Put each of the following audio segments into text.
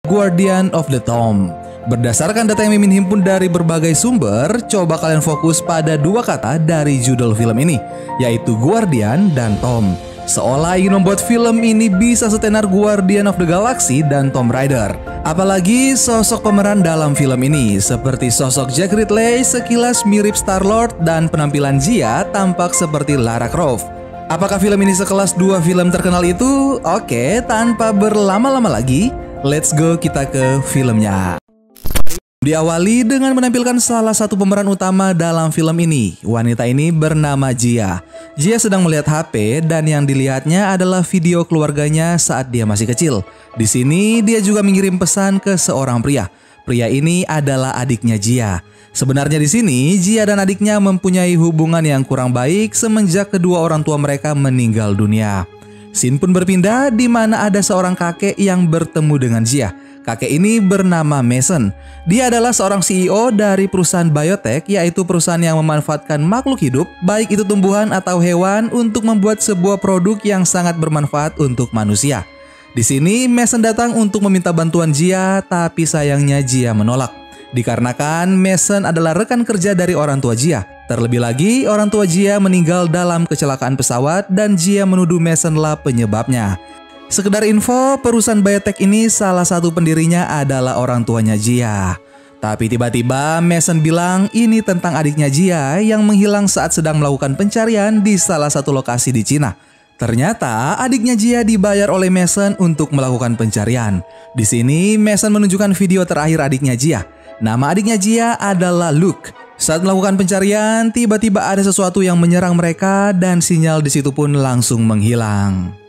Guardian of the Tomb. Berdasarkan data yang Mimin himpun dari berbagai sumber, coba kalian fokus pada dua kata dari judul film ini, yaitu Guardian dan Tomb. Seolah ingin membuat film ini bisa setenar Guardian of the Galaxy dan Tomb Raider. Apalagi sosok pemeran dalam film ini, seperti sosok Jack Ridley sekilas mirip Star-Lord dan penampilan Zia tampak seperti Lara Croft. Apakah film ini sekelas dua film terkenal itu? Oke, tanpa berlama-lama lagi, let's go kita ke filmnya. Diawali dengan menampilkan salah satu pemeran utama dalam film ini. Wanita ini bernama Jia. Jia sedang melihat HP dan yang dilihatnya adalah video keluarganya saat dia masih kecil. Di sini dia juga mengirim pesan ke seorang pria. Pria ini adalah adiknya Jia. Sebenarnya di sini Jia dan adiknya mempunyai hubungan yang kurang baik semenjak kedua orang tua mereka meninggal dunia. Scene pun berpindah di mana ada seorang kakek yang bertemu dengan Jia. Kakek ini bernama Mason. Dia adalah seorang CEO dari perusahaan biotech, yaitu perusahaan yang memanfaatkan makhluk hidup, baik itu tumbuhan atau hewan, untuk membuat sebuah produk yang sangat bermanfaat untuk manusia. Di sini Mason datang untuk meminta bantuan Jia, tapi sayangnya Jia menolak. Dikarenakan Mason adalah rekan kerja dari orang tua Jia. Terlebih lagi, orang tua Jia meninggal dalam kecelakaan pesawat dan Jia menuduh Mason lah penyebabnya. Sekedar info, perusahaan biotech ini salah satu pendirinya adalah orang tuanya Jia. Tapi tiba-tiba Mason bilang ini tentang adiknya Jia yang menghilang saat sedang melakukan pencarian di salah satu lokasi di Cina. Ternyata adiknya Jia dibayar oleh Mason untuk melakukan pencarian. Di sini Mason menunjukkan video terakhir adiknya Jia. Nama adiknya Jia adalah Luke. Saat melakukan pencarian, tiba-tiba ada sesuatu yang menyerang mereka dan sinyal di situ pun langsung menghilang.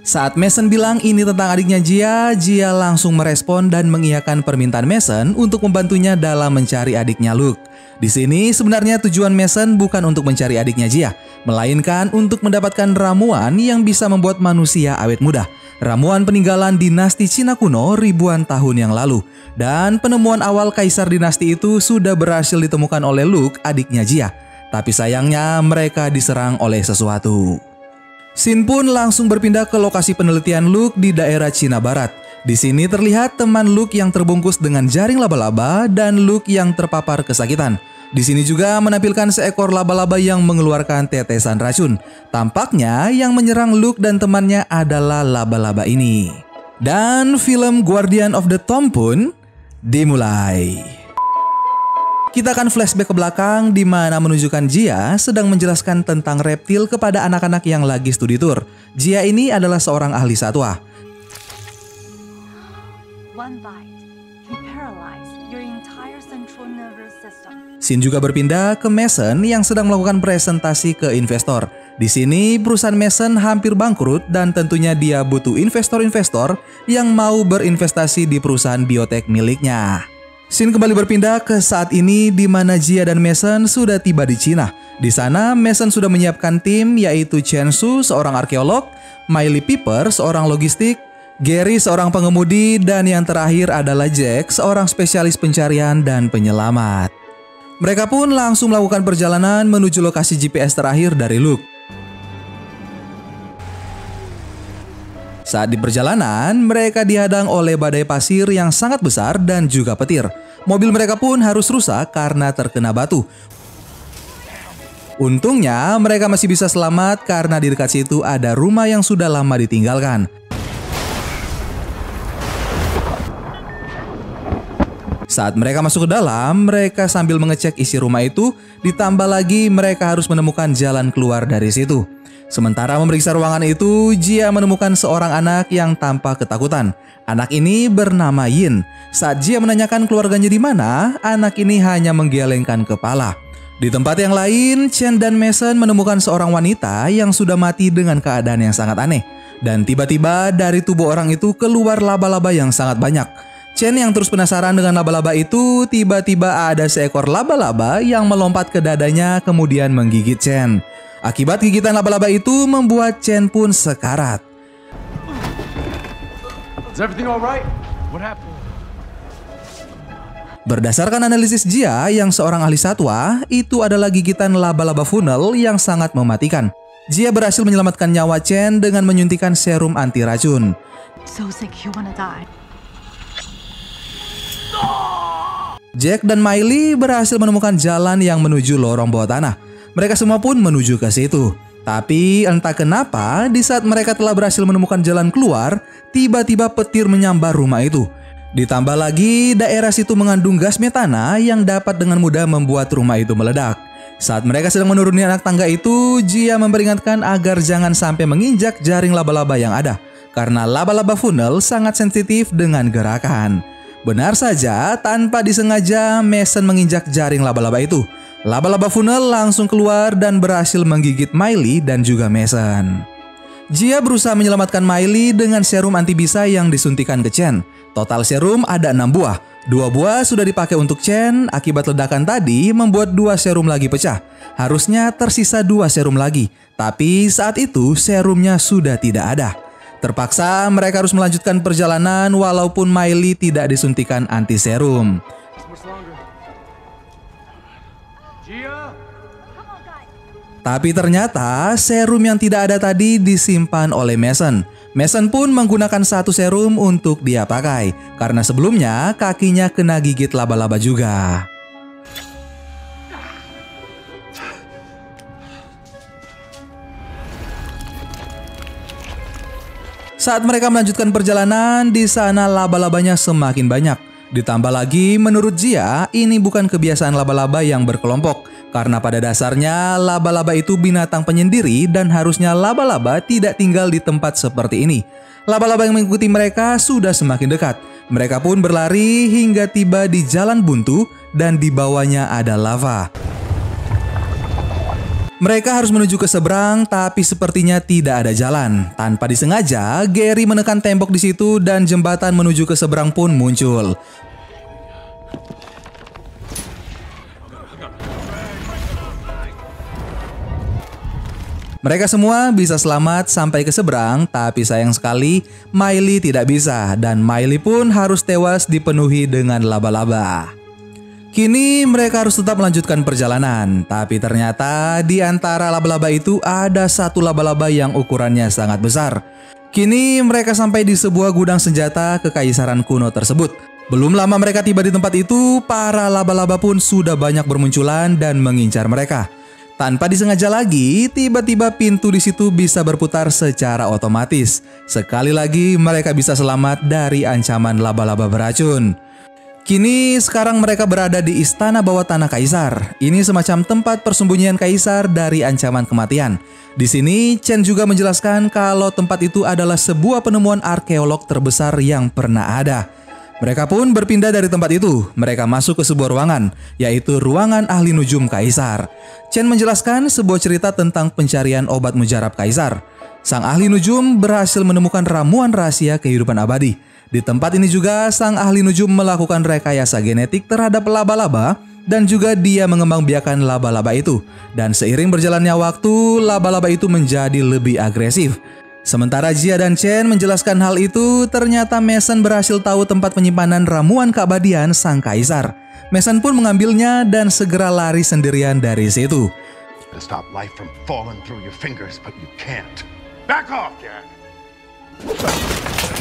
Saat Mason bilang ini tentang adiknya Jia, Jia langsung merespon dan mengiyakan permintaan Mason untuk membantunya dalam mencari adiknya Luke. Di sini sebenarnya tujuan Mason bukan untuk mencari adiknya Jia, melainkan untuk mendapatkan ramuan yang bisa membuat manusia awet muda. Ramuan peninggalan dinasti Cina kuno ribuan tahun yang lalu. Dan penemuan awal kaisar dinasti itu sudah berhasil ditemukan oleh Luke, adiknya Jia. Tapi sayangnya mereka diserang oleh sesuatu. Scene pun langsung berpindah ke lokasi penelitian Luke di daerah Cina Barat. Di sini terlihat teman Luke yang terbungkus dengan jaring laba-laba dan Luke yang terpapar kesakitan. Di sini juga menampilkan seekor laba-laba yang mengeluarkan tetesan racun. Tampaknya yang menyerang Luke dan temannya adalah laba-laba ini. Dan film Guardian of the Tomb pun dimulai. Kita akan flashback ke belakang di mana menunjukkan Jia sedang menjelaskan tentang reptil kepada anak-anak yang lagi studi tour. Jia ini adalah seorang ahli satwa. Scene juga berpindah ke Mason yang sedang melakukan presentasi ke investor. Di sini perusahaan Mason hampir bangkrut dan tentunya dia butuh investor-investor yang mau berinvestasi di perusahaan biotech miliknya. Scene kembali berpindah ke saat ini di mana Jia dan Mason sudah tiba di Cina. Di sana Mason sudah menyiapkan tim, yaitu Chen Su, seorang arkeolog, Miley Piper, seorang logistik, Gary, seorang pengemudi, dan yang terakhir adalah Jack, seorang spesialis pencarian dan penyelamat. Mereka pun langsung melakukan perjalanan menuju lokasi GPS terakhir dari Luke. Saat di perjalanan, mereka dihadang oleh badai pasir yang sangat besar dan juga petir. Mobil mereka pun harus rusak karena terkena batu. Untungnya, mereka masih bisa selamat karena di dekat situ ada rumah yang sudah lama ditinggalkan. Saat mereka masuk ke dalam, mereka sambil mengecek isi rumah itu, ditambah lagi mereka harus menemukan jalan keluar dari situ. Sementara memeriksa ruangan itu, Jia menemukan seorang anak yang tampak ketakutan. Anak ini bernama Yin. Saat Jia menanyakan keluarganya di mana, anak ini hanya menggelengkan kepala. Di tempat yang lain, Chen dan Mason menemukan seorang wanita yang sudah mati dengan keadaan yang sangat aneh. Dan tiba-tiba dari tubuh orang itu keluar laba-laba yang sangat banyak. Chen yang terus penasaran dengan laba-laba itu, tiba-tiba ada seekor laba-laba yang melompat ke dadanya kemudian menggigit Chen. Akibat gigitan laba-laba itu membuat Chen pun sekarat. Berdasarkan analisis Jia yang seorang ahli satwa, itu adalah gigitan laba-laba funnel yang sangat mematikan. Jia berhasil menyelamatkan nyawa Chen dengan menyuntikkan serum anti racun. So sick you wanna die. Jack dan Miley berhasil menemukan jalan yang menuju lorong bawah tanah. Mereka semua pun menuju ke situ. Tapi entah kenapa di saat mereka telah berhasil menemukan jalan keluar, tiba-tiba petir menyambar rumah itu. Ditambah lagi daerah situ mengandung gas metana yang dapat dengan mudah membuat rumah itu meledak. Saat mereka sedang menuruni anak tangga itu, Jia memperingatkan agar jangan sampai menginjak jaring laba-laba yang ada. Karena laba-laba funnel sangat sensitif dengan gerakan. Benar saja, tanpa disengaja Mason menginjak jaring laba-laba itu. Laba-laba funnel langsung keluar dan berhasil menggigit Miley dan juga Mason. Jia berusaha menyelamatkan Miley dengan serum anti bisa yang disuntikan ke Chen. Total serum ada 6 buah. 2 buah sudah dipakai untuk Chen, akibat ledakan tadi membuat 2 serum lagi pecah. Harusnya tersisa 2 serum lagi, tapi saat itu serumnya sudah tidak ada. Terpaksa mereka harus melanjutkan perjalanan walaupun Miley tidak disuntikan anti serum. Tapi ternyata serum yang tidak ada tadi disimpan oleh Mason. Mason pun menggunakan 1 serum untuk dia pakai, karena sebelumnya kakinya kena gigit laba-laba juga. Saat mereka melanjutkan perjalanan, di sana laba-labanya semakin banyak. Ditambah lagi, menurut Jia, ini bukan kebiasaan laba-laba yang berkelompok. Karena pada dasarnya, laba-laba itu binatang penyendiri dan harusnya laba-laba tidak tinggal di tempat seperti ini. Laba-laba yang mengikuti mereka sudah semakin dekat. Mereka pun berlari hingga tiba di jalan buntu dan di bawahnya ada lava. Mereka harus menuju ke seberang, tapi sepertinya tidak ada jalan. Tanpa disengaja, Gary menekan tembok di situ dan jembatan menuju ke seberang pun muncul. Mereka semua bisa selamat sampai ke seberang, tapi sayang sekali Miley tidak bisa dan Miley pun harus tewas dipenuhi dengan laba-laba. Kini mereka harus tetap melanjutkan perjalanan, tapi ternyata di antara laba-laba itu ada 1 laba-laba yang ukurannya sangat besar. Kini mereka sampai di sebuah gudang senjata kekaisaran kuno tersebut. Belum lama mereka tiba di tempat itu, para laba-laba pun sudah banyak bermunculan dan mengincar mereka. Tanpa disengaja lagi, tiba-tiba pintu di situ bisa berputar secara otomatis. Sekali lagi mereka bisa selamat dari ancaman laba-laba beracun. Kini sekarang mereka berada di istana bawah tanah kaisar. Ini semacam tempat persembunyian kaisar dari ancaman kematian. Di sini Chen juga menjelaskan kalau tempat itu adalah sebuah penemuan arkeolog terbesar yang pernah ada. Mereka pun berpindah dari tempat itu. Mereka masuk ke sebuah ruangan, yaitu ruangan ahli nujum kaisar. Chen menjelaskan sebuah cerita tentang pencarian obat mujarab kaisar. Sang ahli nujum berhasil menemukan ramuan rahasia kehidupan abadi. Di tempat ini juga sang ahli nujum melakukan rekayasa genetik terhadap laba-laba dan juga dia mengembangbiakan laba-laba itu. Dan seiring berjalannya waktu, laba-laba itu menjadi lebih agresif. Sementara Jia dan Chen menjelaskan hal itu, ternyata Mason berhasil tahu tempat penyimpanan ramuan keabadian sang kaisar. Mason pun mengambilnya dan segera lari sendirian dari situ. Stop life from falling through your fingers, but you can't. Back off, Jack.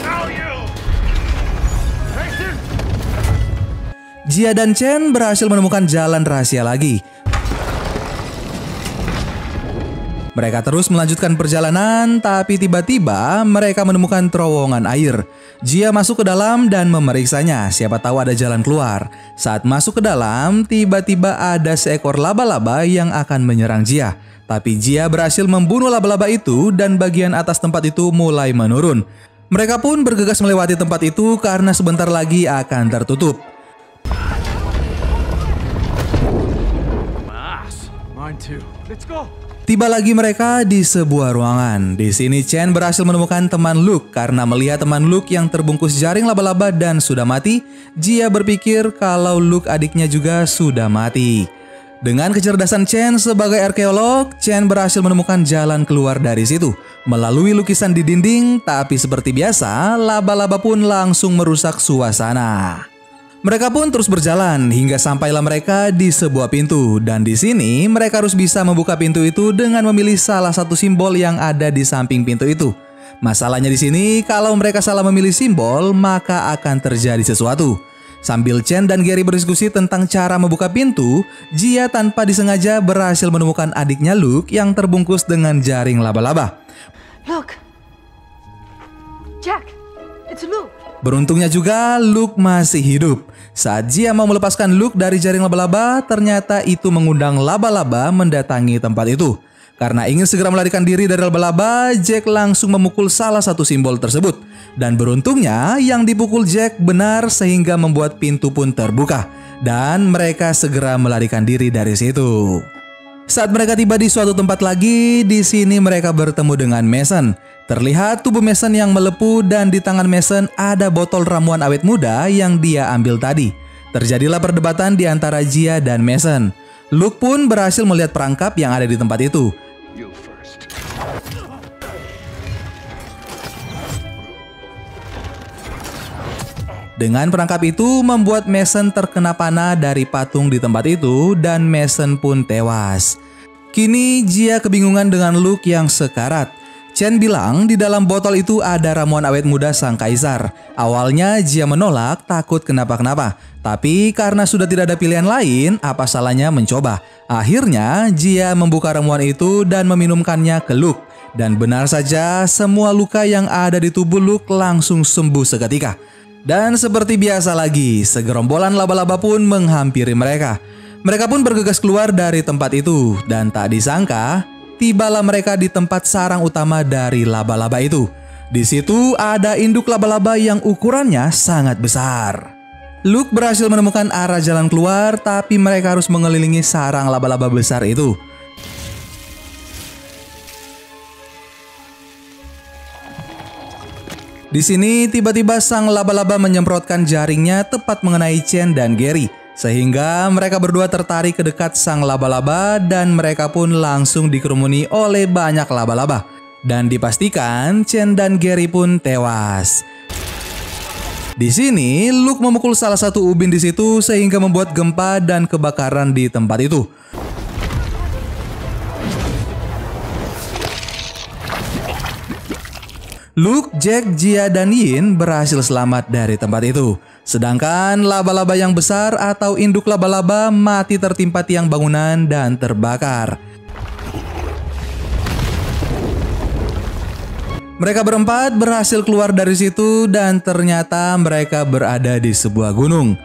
Now you. Jia dan Chen berhasil menemukan jalan rahasia lagi. Mereka terus melanjutkan perjalanan, tapi tiba-tiba mereka menemukan terowongan air. Jia masuk ke dalam dan memeriksanya, siapa tahu ada jalan keluar. Saat masuk ke dalam, tiba-tiba ada seekor laba-laba yang akan menyerang Jia. Tapi Jia berhasil membunuh laba-laba itu dan bagian atas tempat itu mulai menurun. Mereka pun bergegas melewati tempat itu karena sebentar lagi akan tertutup. Mine too. Let's go. Tiba lagi mereka di sebuah ruangan. Di sini Chen berhasil menemukan teman Luke. Karena melihat teman Luke yang terbungkus jaring laba-laba dan sudah mati, Jia berpikir kalau Luke adiknya juga sudah mati. Dengan kecerdasan Chen sebagai arkeolog, Chen berhasil menemukan jalan keluar dari situ. Melalui lukisan di dinding, tapi seperti biasa, laba-laba pun langsung merusak suasana. Mereka pun terus berjalan hingga sampailah mereka di sebuah pintu, dan di sini mereka harus bisa membuka pintu itu dengan memilih salah satu simbol yang ada di samping pintu itu. Masalahnya di sini, kalau mereka salah memilih simbol, maka akan terjadi sesuatu. Sambil Chen dan Gary berdiskusi tentang cara membuka pintu, Jia tanpa disengaja berhasil menemukan adiknya Luke yang terbungkus dengan jaring laba-laba. Look! Jack! It's Luke! Beruntungnya juga Luke masih hidup. Saat Jia mau melepaskan Luke dari jaring laba-laba, ternyata itu mengundang laba-laba mendatangi tempat itu. Karena ingin segera melarikan diri dari laba-laba, Jack langsung memukul salah satu simbol tersebut. Dan beruntungnya yang dipukul Jack benar sehingga membuat pintu pun terbuka. Dan mereka segera melarikan diri dari situ. Saat mereka tiba di suatu tempat lagi, di sini mereka bertemu dengan Mason. Terlihat tubuh Mason yang melepuh dan di tangan Mason ada botol ramuan awet muda yang dia ambil tadi. Terjadilah perdebatan di antara Jia dan Mason. Luke pun berhasil melihat perangkap yang ada di tempat itu. You first. Dengan perangkap itu membuat Mason terkena panah dari patung di tempat itu dan Mason pun tewas. Kini Jia kebingungan dengan Luke yang sekarat. Chen bilang di dalam botol itu ada ramuan awet muda sang kaisar. Awalnya Jia menolak, takut kenapa-kenapa. Tapi karena sudah tidak ada pilihan lain, apa salahnya mencoba. Akhirnya Jia membuka ramuan itu dan meminumkannya ke Luke. Dan benar saja semua luka yang ada di tubuh Luke langsung sembuh seketika. Dan seperti biasa lagi, segerombolan laba-laba pun menghampiri mereka. Mereka pun bergegas keluar dari tempat itu. Dan tak disangka, tibalah mereka di tempat sarang utama dari laba-laba itu. Di situ ada induk laba-laba yang ukurannya sangat besar. Luke berhasil menemukan arah jalan keluar, tapi mereka harus mengelilingi sarang laba-laba besar itu. Di sini tiba-tiba sang laba-laba menyemprotkan jaringnya tepat mengenai Chen dan Gary. Sehingga mereka berdua tertarik ke dekat sang laba-laba dan mereka pun langsung dikerumuni oleh banyak laba-laba. Dan dipastikan Chen dan Gary pun tewas. Di sini Luke memukul salah satu ubin di situ sehingga membuat gempa dan kebakaran di tempat itu. Luke, Jack, Jia, dan Yin berhasil selamat dari tempat itu. Sedangkan laba-laba yang besar atau induk laba-laba mati tertimpa tiang bangunan dan terbakar. Mereka berempat berhasil keluar dari situ dan ternyata mereka berada di sebuah gunung.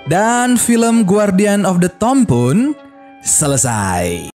Dan film Guardian of the Tomb pun selesai.